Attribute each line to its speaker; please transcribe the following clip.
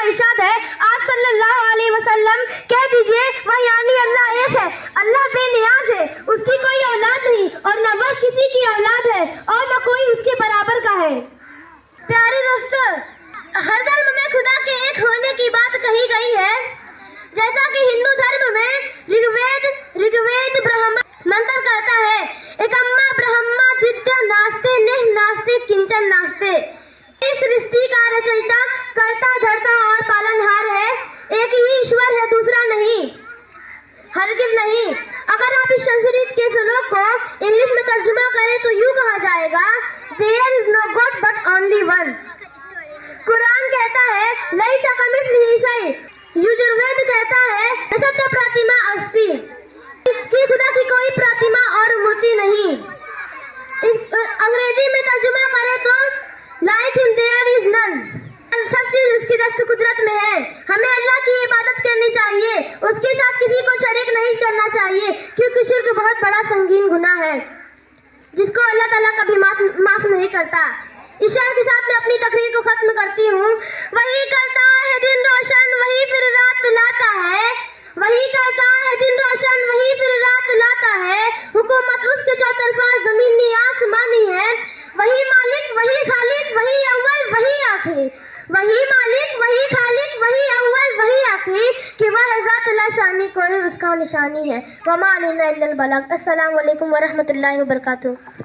Speaker 1: का इरशाद है, आप सल्लल्लाहु अलैहि वसल्लम कह दीजिए वह यानी अल्लाह एक है, अल्लाह बेनियाज है, उसकी कोई औलाद नहीं और न वह किसी की औलाद है और न कोई उसके बराबर का है। प्यारे दोस्तों, हर धर्म में खुदा के एक होने की बात कही गई है। जैसा कि हिंदू धर्म में ऋग्वेद ब्रह्मण मंत्र कहता है, एकम्मा ब्रह्मा द्वितीय नास्ते निह नास्ते किंचन नास्ते। इस सृष्टि का रचयिता, कर्ता, धर्ता और पालनहार है। एक ही ईश्वर है, दूसरा नहीं, हरगिज नहीं। अगर आप इस संस्कृत के श्लोक को इंग्लिश में तर्जुमा करें तो यूं कहा जाएगा, there is no God but only one. Quran कहता है, लैसा कमिस्लिही शै। यजुर्वेद कहता है, सत्य प्रतिमा अस्ति, कि खुदा की कोई प्रतिमा और मूर्ति नहीं। अंग्रेजी में तर्जुमा करें तो like him there is none. सब चीज उसकी दस्त कुदरत में है। हमें अल्लाह की इबादत करनी चाहिए, उसके साथ किसी को शरीक नहीं करना चाहिए, क्योंकि शिर्क बहुत बड़ा संगीन गुनाह है जिसको अल्लाह ताला कभी माफ नहीं करता। इशारे के साथ मैं अपनी तकरीर को खत्म करती हूँ। वही करता है दिन रोशन, वही फिर रात लाता है। वही करता है दिन रोशन, वही फिर रात लाता है। हुकूमत उसके चौतरफा जमीनी आसमानी है। वही मालिक, वही खालिक, वही अव्वल, वही आखिर। वही मालिक, वही खालिक, वही अव्वल, वही आखिर, कि वह ज़ात ला शानी, कोई उसका निशानी है। वमा अलैना इल्लल बलाग। अस्सलामु अलैकुम व रहमतुल्लाहि व बरकातुहू।